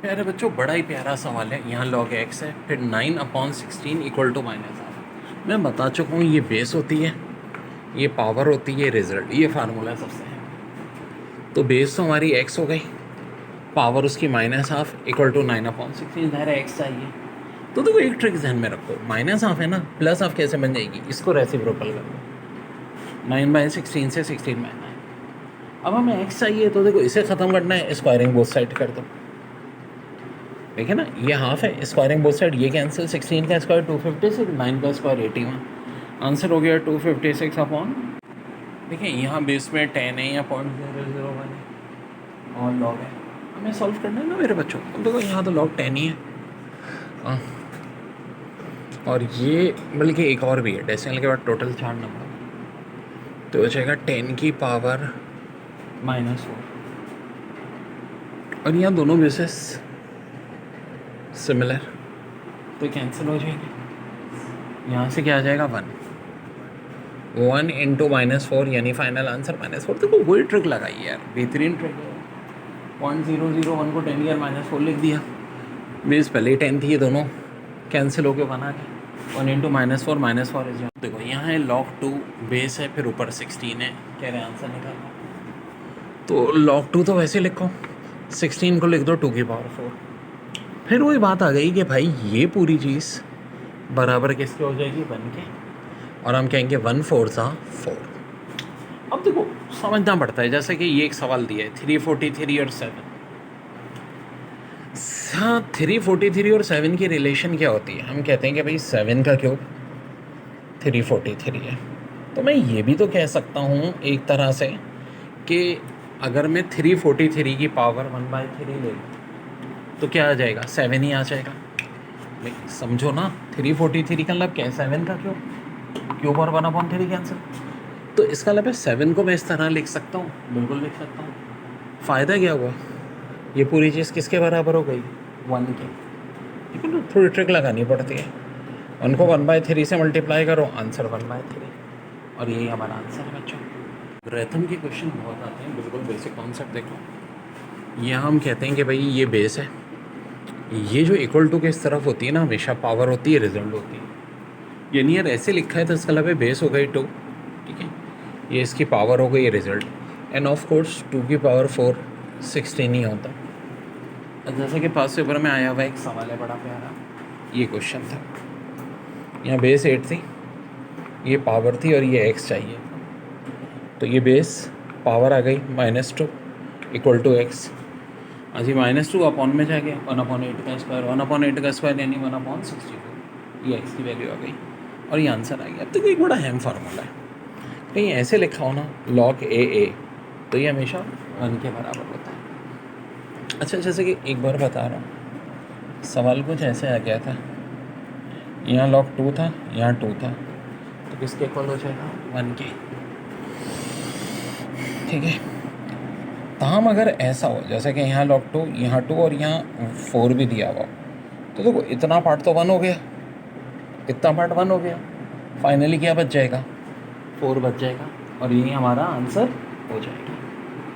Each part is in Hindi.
प्यारे बच्चों, बड़ा ही प्यारा सवाल है। यहाँ log x है, फिर 9/16 इक्वल टू -1। मैं बता चुका हूँ ये बेस होती है, ये पावर होती है, रिजल्ट, ये फार्मूला सबसे है। तो बेस तो हमारी x हो गई, पावर उसकी -1/2 इक्वल टू 9/16। ज़ाहिर है x चाहिए। तो देखो एक ट्रिक ध्यान में रखो, -1/2 है ना, +1/2 कैसे बन जाएगी, इसको रेसिप्रोकल कर दो, 9/16 से 16 -9। अब हमें x चाहिए, तो देखो इसे ख़त्म करना है, स्क्वायरिंग बोथ साइड कर दो। देखिए ना, ये हाफ है, स्क्वायरिंग बोथ साइड, ये कैंसिल, 16 का स्क्वायर 256, 9 का स्क्वायर 81। आंसर हो गया 256 अपॉन, देखिए यहाँ बेस में 10 है या 0.001 है और लॉग है, हमें सॉल्व करना है ना मेरे बच्चों। अब देखो यहाँ तो लॉग 10 ही है। हाँ, और ये बल्कि एक और भी है, डेसिमल के बाद टोटल 4 नंबर, तो हो जाएगा 10 की पावर -4। और यहाँ दोनों बेसिस सिमिलर, तो कैंसिल हो जाएगी। यहाँ से क्या आ जाएगा 1 इंटू -4, यानी फाइनल आंसर -4। देखो वही ट्रिक लगाई यार, बेहतरीन ट्रिक है। 0.001 को 10 -4 लिख दिया, बेस पहले ही 10 थी, ये दोनों कैंसिल होके 1 आ गया। 1 इंटू -4 -4 इज, देखो यहाँ है log 2 बेस है, फिर ऊपर 16 है, कह रहे आंसर निकालना। तो log 2 तो वैसे लिखो, 16 को लिख दो 2 की पावर 4। फिर वही बात आ गई कि भाई ये पूरी चीज़ बराबर किसके हो जाएगी, 1 के, और हम कहेंगे 1 4 सा 4। अब देखो समझना पड़ता है, जैसे कि ये एक सवाल दिया है 343 और 7। हाँ, 343 और 7 की रिलेशन क्या होती है, हम कहते हैं कि भाई 7 का क्यूब 343 है। तो मैं ये भी तो कह सकता हूँ एक तरह से कि अगर मैं 343 की पावर 1/3 ले लूँ तो क्या आ जाएगा, 7 ही आ जाएगा। लेकिन समझो ना, 343 का मतलब क्या है, 7 का क्यूब और 1/3 कैंसिल। तो इसका मतलब है 7 को मैं इस तरह लिख सकता हूँ, बिल्कुल लिख सकता हूँ। फ़ायदा क्या हुआ, ये पूरी चीज़ किसके बराबर हो गई, 1 के। ठीक है ना, थोड़ी ट्रिक लगानी पड़ती है। 1 को 1/3 से मल्टीप्लाई करो, आंसर 1/3, और यही हमारा आंसर है बच्चों। ग्रेथम के क्वेश्चन बहुत आते हैं, बिल्कुल बेसिक कॉन्सेप्ट देखो। यहाँ हम कहते हैं कि भाई ये बेस है, ये जो इक्वल टू के इस तरफ होती है ना, हमेशा पावर होती है, रिजल्ट होती है। यानी यार ऐसे लिखा है तो इसका मतलब है बेस हो गई 2, ठीक है, ये इसकी पावर हो गई, ये रिजल्ट, एंड ऑफ कोर्स 2 की पावर 4 16 ही होता। जैसे कि पास पेपर में आया हुआ एक सवाल है बड़ा प्यारा, ये क्वेश्चन था, यहाँ बेस 8 थी, ये पावर थी, और ये x चाहिए। तो ये बेस पावर आ गई -2 इक्वल टू x। हाँ जी, -2 अपॉन में जाएगा 1/8 का स्क्वायर, 1/8 का स्क्वायर यानी 1/64, ये x की वैल्यू आ गई, और ये आंसर आ गया। अब देखो एक बड़ा अहम फार्मूला है, कहीं ऐसे लिखा हो ना log a, तो ये हमेशा 1 के बराबर होता है। अच्छा, जैसे कि एक बार बता रहा हूँ, सवाल कुछ ऐसे आ गया था, यहाँ log 2 था, यहाँ 2 था, तो किसके इक्वल हो जाएगा, 1 के। ठीक है, ताम अगर ऐसा हो जैसे कि यहाँ log 2, यहाँ 2 और यहाँ 4 भी दिया हुआ, तो देखो इतना पार्ट तो 1 हो गया, इतना पार्ट 1 हो गया, फाइनली क्या बच जाएगा, 4 बच जाएगा, और यही हमारा आंसर हो जाएगा।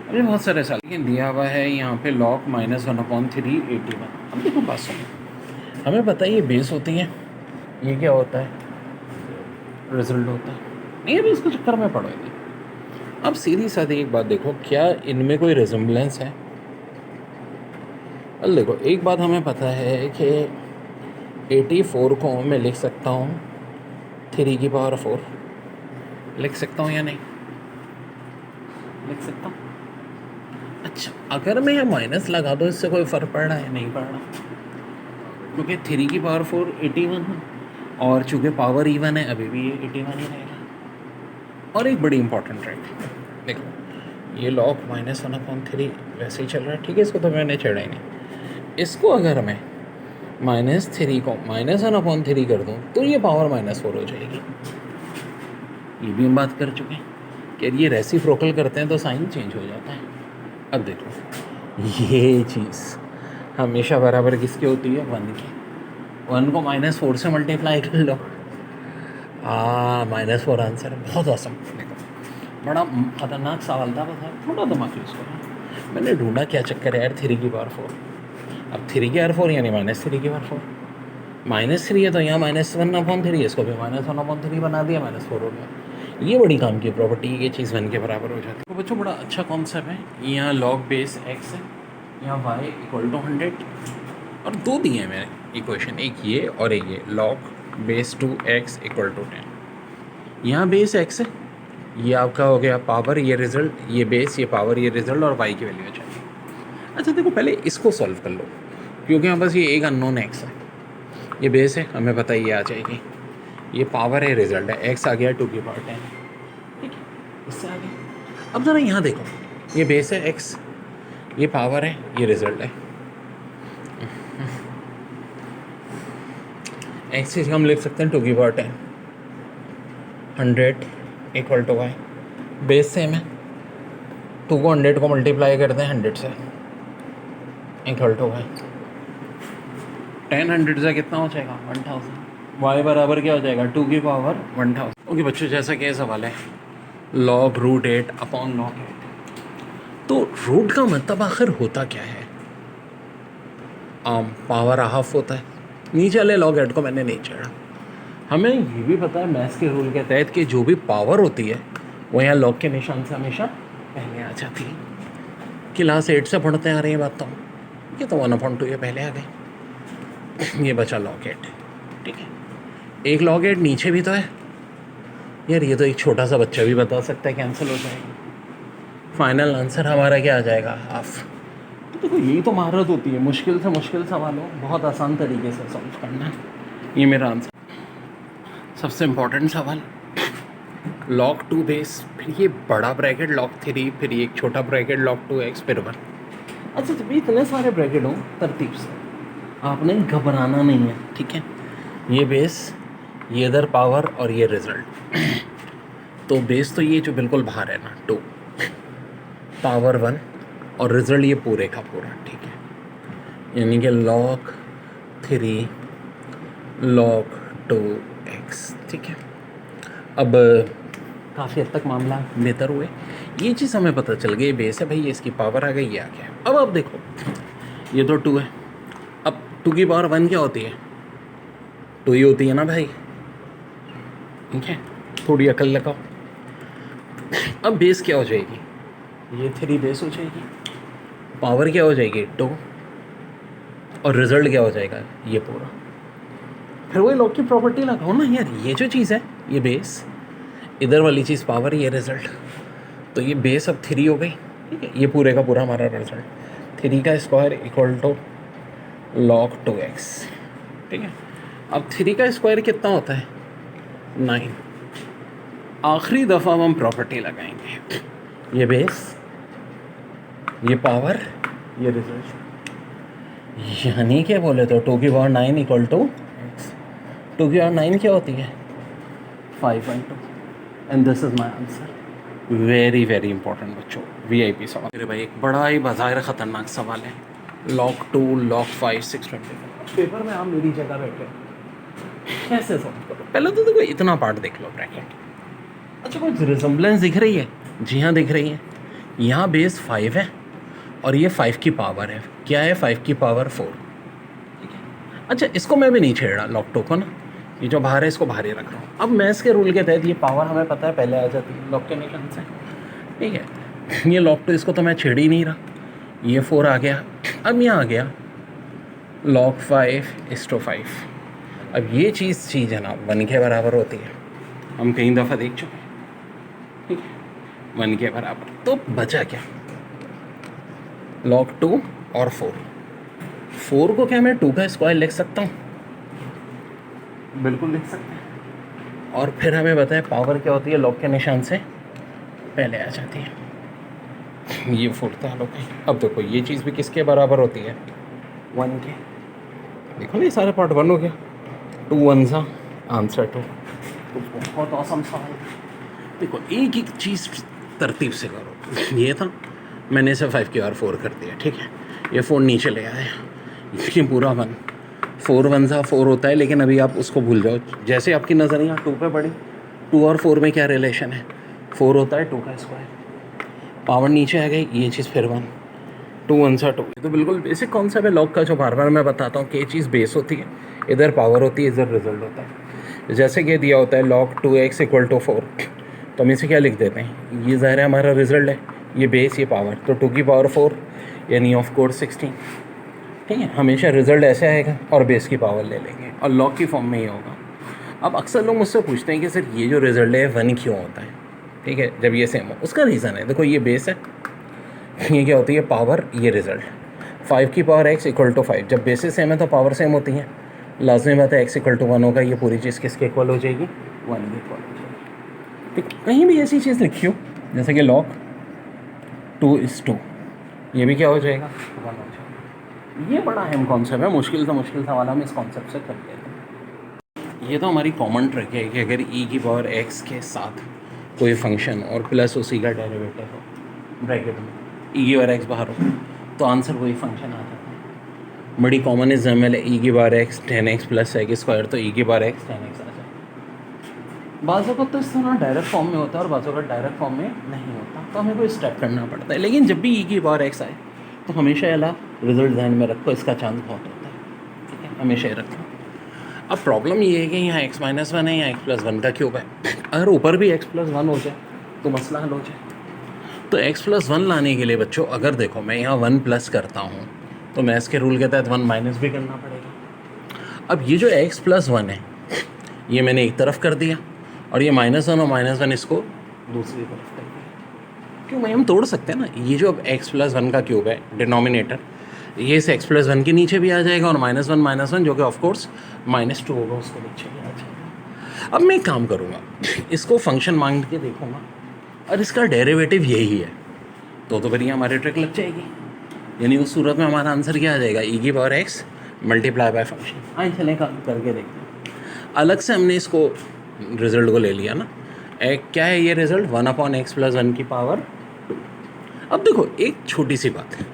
अरे बहुत सारे साल, लेकिन दिया हुआ है यहाँ पे log -1/3 81। अब देखो बात सुनो, हमें पता है ये बेस होती है, ये क्या होता है, रिजल्ट होता है। नहीं अभी इसको चक्कर में पड़ोगे। अब सीधी साधी एक बात देखो, क्या इनमें कोई रिजम्बलेंस है। अब देखो एक बात हमें पता है कि 84 को मैं लिख सकता हूँ 3 की पावर 4, लिख सकता हूँ या नहीं, लिख सकता हूँ। अच्छा, अगर मैं यहाँ माइनस लगा दूँ इससे कोई फ़र्क पड़ रहा है, नहीं पड़ रहा, क्योंकि 3 की पावर 4 81 है, और चूँकि पावर इवन है अभी भी ये 81 ही रहेगा। और एक बड़ी इंपॉर्टेंट ट्रिक देखो, ये log -1/3 वैसे ही चल रहा है, ठीक है, इसको तो मैंने छेड़ा ही नहीं। इसको अगर मैं -3 को -1/3 कर दूँ तो ये पावर -4 हो जाएगी। ये भी हम बात कर चुके हैं कि ये रेसिप्रोकल करते हैं तो साइन चेंज हो जाता है। अब देखो ये चीज़ हमेशा बराबर किसकी होती है, 1 की। 1 को -4 से मल्टीप्लाई कर लो, -4 आंसर है। बहुत औसम, देखो बड़ा खतरनाक सवाल था, बस थोड़ा दिमाग यूज़ करो। मैंने ढूंढा क्या चक्कर है यार 3 की पावर 4। अब 3 की R4 यानी -3 की R4, -3 है तो यहाँ -1/3, इसको भी -1/3 बना दिया, -4 हो गया। ये बड़ी काम की प्रॉपर्टी है, ये चीज़ 1 के बराबर हो जाती है। तो बच्चों बड़ा अच्छा कॉन्सेप्ट है। यहाँ लॉग बेस x है, यहाँ y = 100, और दो दिए हैं मेरे इक्वेशन, एक ये और एक ये, log बेस 2x = 10। यहाँ बेस x है, ये आपका हो गया पावर, ये रिजल्ट, ये बेस, ये पावर, ये रिजल्ट, और y की वैल्यू चाहिए। अच्छा देखो, पहले इसको सॉल्व कर लो, क्योंकि यहाँ बस ये एक अननोन x है, ये बेस है, हमें पता है ये आ जाएगी, ये पावर है, रिजल्ट है, x आ गया 2 की पावर 10, ठीक है, इससे आ गया। अब ज़रा यहाँ देखो, ये बेस है x, ये पावर है, ये रिजल्ट है, x से हम लिख सकते हैं 2 की पावर 10, 100 = y, बेस सेम है, 2 को 100 को मल्टीप्लाई करते हैं 100 से, = y, 10 100 से कितना हो जाएगा 1000, y बराबर क्या हो जाएगा 2 की पावर 1000। ओके बच्चों, जैसा कि सवाल है log √8/log8, तो रूट का मतलब आखिर होता क्या है? पावर हाफ होता है। नीचे वाले log8 को मैंने नहीं छेड़ा। हमें ये भी पता है मैथ्स के रूल के तहत कि जो भी पावर होती है वो यहाँ log के निशान से हमेशा पहले आ जाती है। क्लास 8 से पढ़ते आ रही है बात, तो ये तो 1/2 ये पहले आ गई, ये बचा log8, ठीक है। एक log8 नीचे भी तो है यार, ये तो एक छोटा सा बच्चा भी बता सकता है, कैंसिल हो जाएगा। फाइनल आंसर हमारा क्या आ जाएगा, हाफ। तो देखो यही तो महारत होती है, मुश्किल से मुश्किल सवाल हो बहुत आसान तरीके से सॉल्व करना। ये मेरा आंसर। सबसे इम्पोर्टेंट सवाल, log 2 बेस, फिर ये बड़ा ब्रैकेट log 3, फिर ये एक छोटा ब्रैकेट log 2x, फिर 1। अच्छा जब इतने सारे ब्रैकेट हों तरतीब से, आपने घबराना नहीं है, ठीक है। ये बेस, ये इधर पावर, और ये रिजल्ट। तो बेस तो ये जो बिल्कुल बाहर है ना 2, पावर 1, और रिजल्ट ये पूरे का पूरा, ठीक है। यानी कि log 3 log 2x, ठीक है। अब काफ़ी हद तक मामला बेहतर हुए, ये चीज़ हमें पता चल गई, बेस है भाई, ये इसकी पावर आ गई, ये आ गया। अब आप देखो, ये तो 2 है, अब 2 की पावर 1 क्या होती है, 2 ही होती है ना भाई, ठीक है। थोड़ी अकल लगाओ। अब बेस क्या हो जाएगी, ये 3 बेस हो जाएगी, पावर क्या हो जाएगी 2, और रिजल्ट क्या हो जाएगा ये पूरा। फिर वही लॉग की प्रॉपर्टी लगाओ ना यार, ये जो चीज़ है ये बेस, इधर वाली चीज़ पावर, ये रिजल्ट, तो ये बेस अब 3 हो गई, ठीक है। ये पूरे का पूरा हमारा रिजल्ट 3 का स्क्वायर = log 2x, ठीक है। अब 3 का स्क्वायर कितना होता है 9। आखिरी दफ़ा हम प्रॉपर्टी लगाएंगे, ये बेस, ये पावर, ये रिजल्ट, यानी क्या बोले तो 2 की पावर 9 = x। 2 की पावर 9 क्या होती है 5/2, and this is my answer. Very very important बच्चों, VIP सवाल। मेरे भाई एक बड़ा ही बाज़ाहिर ख़तरनाक सवाल है, log 2 log 5 625। पेपर में आप मेरी जगह बैठे कैसे सॉल्व करो? पहले तो देखो इतना पार्ट देख लो ब्रैकेट। अच्छा कोई रिजम्बलेंस दिख रही है? जी हाँ दिख रही है। यहाँ बेस 5 है और ये 5 की पावर है, क्या है 5 की पावर 4, ठीक है। अच्छा इसको मैं भी नहीं छेड़ रहा log 2 को ना, ये जो बाहर है इसको बाहर ही रख रहा हूँ। अब मैथ्स के रूल के तहत ये पावर हमें पता है पहले आ जाती है log के निशान से, ठीक है। ये log 2 इसको तो मैं छेड़ ही नहीं रहा, ये 4 आ गया। अब यहाँ आ गया log 5:5। अब ये चीज़ है ना 1 के बराबर होती है, हम कई दफ़ा देख चुके हैं, ठीक है। 1 के बराबर, तो बचा क्या log 2 और 4 को क्या मैं 2 का स्क्वायर लिख सकता हूँ? बिल्कुल लिख सकते हैं। और फिर हमें बताएं पावर क्या होती है, log के निशान से पहले आ जाती है। ये 4 था log। अब देखो ये चीज़ भी किसके बराबर होती है 1 के। देखो ना ये सारे पार्ट 1 हो गया, 2 1 सा आंसर 2। तो बहुत औसम सवाल। देखो एक एक चीज़ तरतीब से करो। ये था, मैंने इसे 5 की और 4 कर दिया, ठीक है। ये 4 नीचे ले आया, ये पूरा 1, 4 1 सा 4 होता है, लेकिन अभी आप उसको भूल जाओ। जैसे आपकी नज़र यहाँ 2 पे पड़ी, 2 और 4 में क्या रिलेशन है, 4 होता है 2 का स्क्वायर, पावर नीचे आ गई, ये चीज़ फिर 1, टू वन सा टू। तो बिल्कुल बेसिक कॉन्सेप्ट है लॉग का, जो बार बार मैं बताता हूँ कि ये चीज़ बेस होती है, इधर पावर होती है, इधर रिजल्ट होता है। जैसे कि दिया होता है लॉग 2x इक्वल टू 4, तो हम इसे क्या लिख देते हैं, ये ज़ाहिर है हमारा रिजल्ट है, ये बेस ये पावर, तो 2 की पावर 4 यानी ऑफ कोर्स 16। ठीक है, हमेशा रिजल्ट ऐसे आएगा और बेस की पावर ले लेंगे और लॉग की फॉर्म में ही होगा। अब अक्सर लोग मुझसे पूछते हैं कि सर ये जो रिजल्ट है 1 क्यों होता है। ठीक है, जब ये सेम हो, उसका रीज़न है, देखो ये बेस है, ये क्या होती है पावर, ये रिजल्ट 5 की पावर x इक्वल टू 5, जब बेसिस सेम है तो पावर सेम होती है, लाजमी बात है x इक्वल टू 1 होगा, ये पूरी चीज़ किसके इक्वल हो जाएगी, 1 के इक्वल हो जाएगी। ठीक, कहीं भी ऐसी चीज़ लिखी हो जैसे कि लॉग 2:2, ये भी क्या हो जाएगा, 1 हो जाएगा। ये बड़ा अहम कॉन्सेप्ट है, मुश्किल सवाल हम इस कॉन्सेप्ट से कर लेते हैं। ये तो हमारी कॉमन ट्रिक है कि अगर e की पावर x के साथ कोई फंक्शन और प्लस उसी का डेरिवेटिव हो ब्रैकेट में, e की पावर x बाहर हो, तो आंसर वही फंक्शन आ जाता है। बड़ी कॉमन एग्जाम्पल है e की power x 10x plus x square, तो e की पावर x 10x आ जाए। बाज़ों का तो इस तरह डायरेक्ट फॉर्म में होता है और बाज़ों का डायरेक्ट फॉर्म में नहीं होता, तो हमें कोई स्टेप करना पड़ता है। लेकिन जब भी e की पावर x आए तो हमेशा अला रिजल्ट ध्यान में रखो, इसका चांस बहुत होता है। ठीक है, हमेशा ही रखो। अब प्रॉब्लम ये है कि यहाँ x-1 है, यहाँ x+1 का क्यूब है। अगर ऊपर भी x+1 हो जाए तो मसला हल हो जाए। तो x+1 लाने के लिए बच्चों, अगर देखो मैं यहाँ 1 प्लस करता हूँ तो मैथ्स के रूल के तहत 1 माइनस भी करना पड़ेगा। अब ये जो x+1 है ये मैंने एक तरफ कर दिया और ये -1 और -1 इसको दूसरी तरफ कर दिया। क्यों भाई, हम तोड़ सकते हैं ना। ये जो अब x+1 का क्यूब है डिनोमिनेटर, ये इस x+1 के नीचे भी आ जाएगा और -1 जो कि ऑफकोर्स -2 होगा उसके नीचे भी आ जाएगा। अब मैं एक काम करूँगा, इसको फंक्शन मांग के देखूँगा और इसका डेरिवेटिव यही है तो बढ़िया हमारी ट्रिक लग जाएगी। यानी उस सूरत में हमारा आंसर क्या आ जाएगा, e की power x multiply by function. आए चलें करके देखते हैं। अलग से हमने इसको रिजल्ट को ले लिया ना, क्या है ये रिजल्ट, 1/x+1 की पावर 2। अब देखो एक छोटी सी बात है,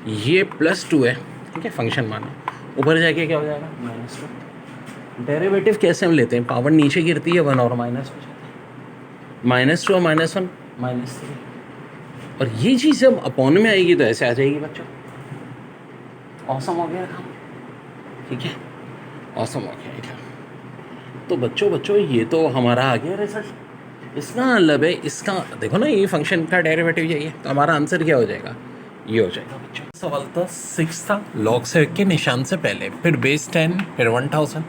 ये +2 है, ठीक है, फंक्शन माना, ऊपर जाके क्या हो जाएगा -2। डेरिवेटिव कैसे हम लेते हैं, पावर नीचे गिरती है 1 और माइनस हो जाता है, -2 और -1 -3। और ये चीज़ जब अपॉन में आएगी तो ऐसे आ जाएगी बच्चों। औसम हो गया काम, ठीक है, औसम हो गया काम। तो बच्चों ये तो हमारा आ गया रिजल्ट। इसका मतलब है, इसका देखो ना, ये फंक्शन का डेरिवेटिव यही है, तो हमारा आंसर क्या हो जाएगा, ये हो जाएगा बच्चों। सवाल था 6 था, लॉग से के निशान से पहले, फिर बेस 10, फिर 1000,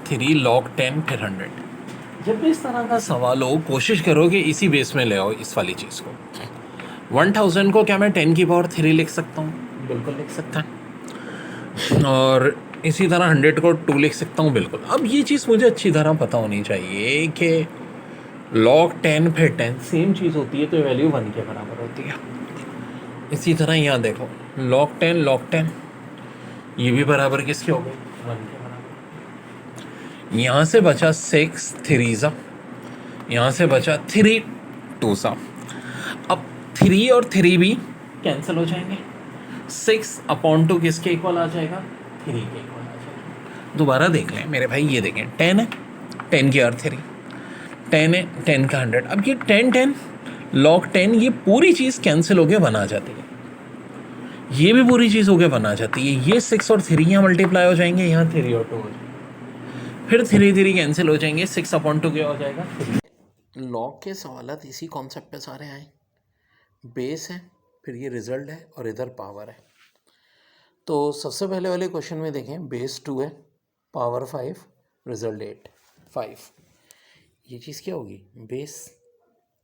3 log 10, फिर 100। जब भी इस तरह का सवाल हो कोशिश करो कि इसी बेस में ले आओ इस वाली चीज़ को। 1000 को क्या मैं 10 की पावर 3 लिख सकता हूँ, बिल्कुल लिख सकता है। और इसी तरह 100 को 2 लिख सकता हूँ, बिल्कुल। अब ये चीज़ मुझे अच्छी तरह पता होनी चाहिए कि log 10 फिर 10 सेम चीज़ होती है तो वैल्यू 1 के बराबर होती है। इसी तरह यहाँ देखो log 10 ये भी बराबर किसके हो गए, 1 के बराबर। यहाँ से बचा 6 3 सा, यहाँ से बचा 3 2 सा। अब 3 और 3 भी कैंसिल हो जाएंगे, 6/2 किसके इक्वल आ जाएगा, 3 के इक्वल आ जाएगा। दोबारा देख लें मेरे भाई, ये देखें 10 है, 10 की और 3 10 है, 10 का 100। अब ये 10 log 10 ये पूरी चीज़ कैंसिल होके बना जाती है, ये भी पूरी चीज़ होके बना जाती है। ये 6 और 3 यहाँ मल्टीप्लाई हो जाएंगे, यहाँ 3 और 2 हो जाएंगे, फिर 3 कैंसिल हो जाएंगे, 6/2 क्या हो जाएगा, 3। लॉग के सवाल इसी कॉन्सेप्ट पे सारे आए, बेस है, फिर ये रिजल्ट है और इधर पावर है। तो सबसे पहले वाले क्वेश्चन में देखें, बेस 2 है, पावर 5, रिजल्ट 8 5। ये चीज़ क्या होगी, बेस,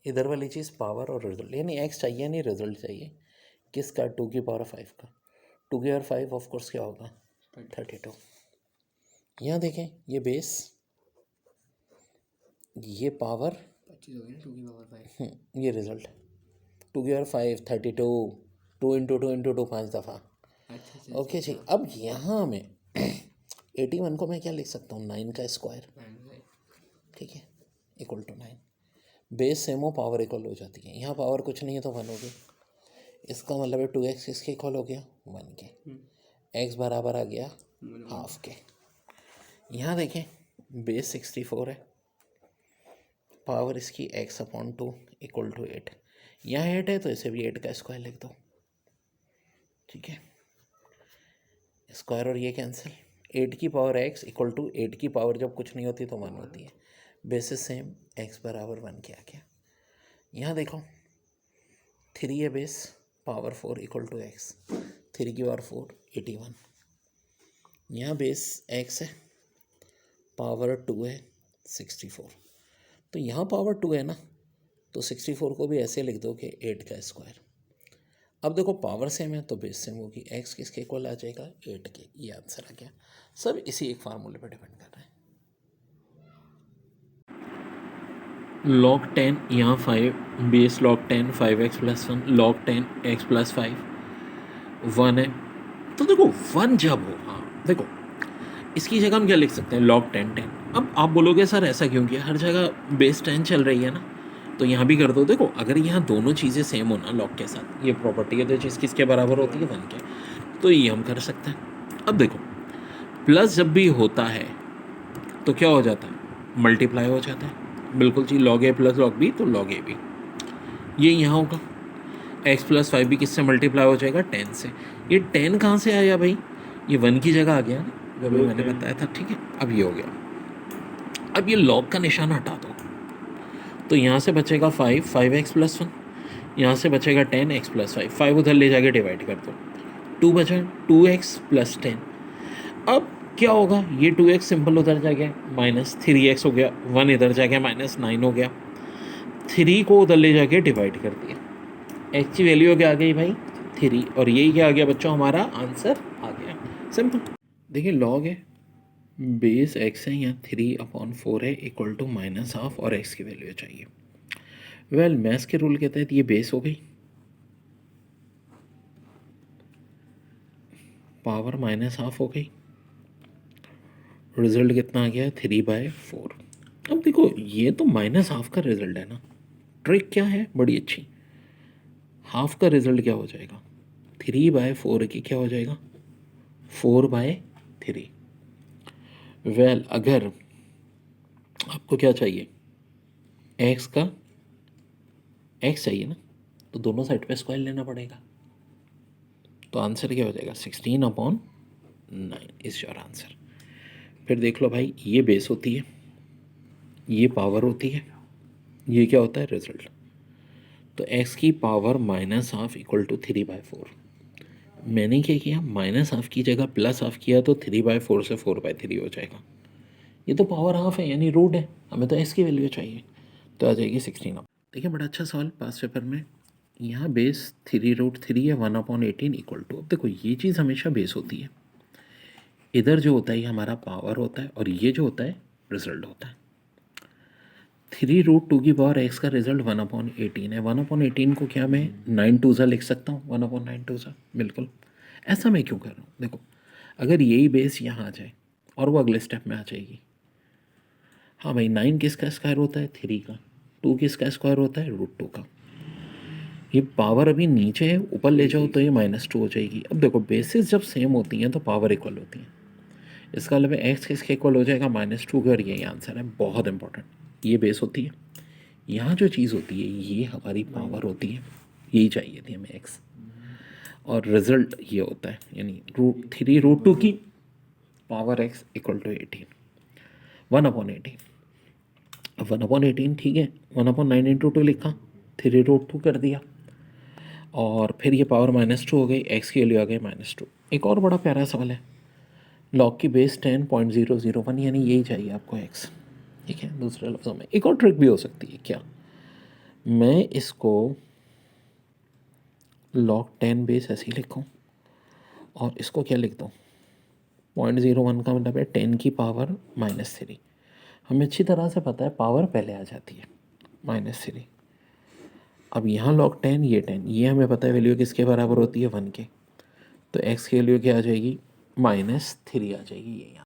इधर वाली चीज़ पावर और रिजल्ट, यानी एक्स चाहिए नहीं रिजल्ट चाहिए किसका, 2 की पावर 5 का। 2 की पावर 5 ऑफ कोर्स क्या होगा, 32। यहाँ देखें ये बेस, ये पावर, 25 हो गया 2 की पावर 5, ये रिजल्ट 2 की पावर 5 32, 2 इंटू 2 इंटू 2 5 दफ़ा। ओके जी, अब यहाँ में 81 को मैं क्या लिख सकता हूँ, 9 का स्क्वायर, ठीक है, इक्वल टू 9। बेस सेम हो, पावर इक्वल हो जाती है, यहाँ पावर कुछ नहीं है तो 1 हो गई। इसका मतलब है 2x किसके इक्वल हो गया, 1 के। x बराबर आ गया हाफ के। यहाँ देखें बेस 64 है, पावर इसकी x/2 इक्वल टू 8। यहाँ 8 है तो इसे भी 8 का स्क्वायर लिख दो। ठीक है, स्क्वायर और ये कैंसिल, 8 की पावर x इक्वल टू 8 की पावर जब कुछ नहीं होती तो 1 होती है, बेसिस सेम x बराबर 1 क्या क्या। यहाँ देखो 3 है base, power 4 equal to x, 3 की पावर 4 81। यहाँ बेस x है, पावर 2 है 64, तो यहाँ पावर 2 है ना, तो 64 को भी ऐसे लिख दो कि 8 का स्क्वायर। अब देखो पावर सेम है तो बेस सेम होगी, x किसके इक्वल आ जाएगा 8 के, ये आंसर आ गया। सब इसी एक फार्मूले पर डिपेंड कर रहे हैं। log 10 यहाँ 5, base log 10 5x plus 1, log 10 x plus 5 1 है, तो देखो 1 जब हो, हाँ देखो इसकी जगह हम क्या लिख सकते हैं log 10 10। अब आप बोलोगे सर ऐसा क्यों किया, हर जगह बेस 10 चल रही है ना, तो यहाँ भी कर दो। देखो अगर यहाँ दोनों चीज़ें सेम हो ना लॉग के साथ, ये प्रॉपर्टी है तो चीज़ किसके बराबर होती है 1 के, तो ये हम कर सकते हैं। अब देखो प्लस जब भी होता है तो क्या हो जाता है, मल्टीप्लाई हो जाता है, बिल्कुल जी, log a plus log b तो log a b, ये यहाँ होगा। x प्लस 5 भी किससे मल्टीप्लाई हो जाएगा 10 से। ये 10 कहाँ से आया भाई, ये 1 की जगह आ गया ना, जो भी मैंने बताया था, ठीक है। अब ये हो गया, अब ये log का निशान हटा दो, तो यहाँ से बचेगा 5x प्लस 1, यहाँ से बचेगा 10x प्लस 5, 5 उधर ले जाके डिवाइड कर दो, 2 बचा 2x प्लस 10। अब क्या होगा, ये 2x सिंपल उधर जा गया, माइनस 3x हो गया, 1 इधर जा गया, माइनस 9 हो गया, 3 को उधर ले जाके डिवाइड कर दिया, x की वैल्यू क्या आ गई भाई 3, और यही क्या आ गया बच्चों, हमारा आंसर आ गया, सिंपल। देखिए log है, बेस x है, यहाँ 3/4 है इक्वल टू -12 और x की वैल्यू चाहिए। वेल मैथ्स के रूल के तहत ये बेस हो गई, पावर -12 हो गई, रिजल्ट कितना आ गया 3/4। अब देखो ये तो -12 का रिजल्ट है ना, ट्रिक क्या है बड़ी अच्छी, हाफ का रिजल्ट क्या हो जाएगा 3/4 की क्या हो जाएगा 4/3। वेल अगर आपको क्या चाहिए x का, x चाहिए ना, तो दोनों साइड पे स्क्वायर लेना पड़ेगा, तो आंसर क्या हो जाएगा 16/9 इज योर आंसर। फिर देख लो भाई, ये बेस होती है, ये पावर होती है, ये क्या होता है रिजल्ट, तो x की पावर -12 इक्वल टू 3/4। मैंने क्या किया, -12 की जगह +12 किया तो 3/4 से 4/3 हो जाएगा, ये तो पावर हाफ है यानी रूट है, हमें तो x की वैल्यू चाहिए, तो आ जाएगी 16। देखिए बड़ा अच्छा सवाल पास पेपर में, यहाँ बेस 3√3 है 1/18 इक्वल टू, अब देखो ये चीज़ हमेशा बेस होती है, इधर जो होता है ये हमारा पावर होता है और ये जो होता है रिजल्ट होता है। 3√2 की पावर x का रिजल्ट 1/18 है, 1/18 को क्या मैं 9 2 लिख सकता हूँ, 1/9 2, बिल्कुल। ऐसा मैं क्यों कर रहा हूँ, देखो अगर यही बेस यहाँ आ जाए और वो अगले स्टेप में आ जाएगी, हाँ भाई 9 किसका स्क्वायर होता है 3 का, 2 किसका स्क्वायर होता है √2 का, ये पावर अभी नीचे है, ऊपर ले जाओ तो ये -2 हो जाएगी। अब देखो बेसिस जब सेम होती हैं तो पावर इक्वल होती है, इसका मतलब x किसके इक्वल हो जाएगा -2 के, और यही आंसर है, बहुत इंपॉर्टेंट। ये बेस होती है, यहाँ जो चीज़ होती है ये हमारी पावर होती है, यही चाहिए थी हमें x, और रिजल्ट ये होता है यानी √3√2 की पावर x इक्वल टू 18, 1/18। अब 1/18 ठीक है, 1/9 इंटू 2 लिखा, 3√2 कर दिया, और फिर ये पावर -2 हो गई, x की वैल्यू आ गई -2। एक और बड़ा प्यारा सवाल है, लॉग की बेस 10.001 यानी यही चाहिए आपको x, ठीक है। दूसरे लफ्ज़ों में एक और ट्रिक भी हो सकती है, क्या मैं इसको log 10 बेस ऐसे ही लिखूँ और इसको क्या लिख दूँ 0.01 का मतलब है 10 की पावर -3, हमें अच्छी तरह से पता है पावर पहले आ जाती है -3। अब यहाँ log 10 ये 10, ये हमें पता है वैल्यू किसके बराबर होती है 1 के, तो x की वैल्यू क्या आ जाएगी -3 आ जाएगी, ये यहाँ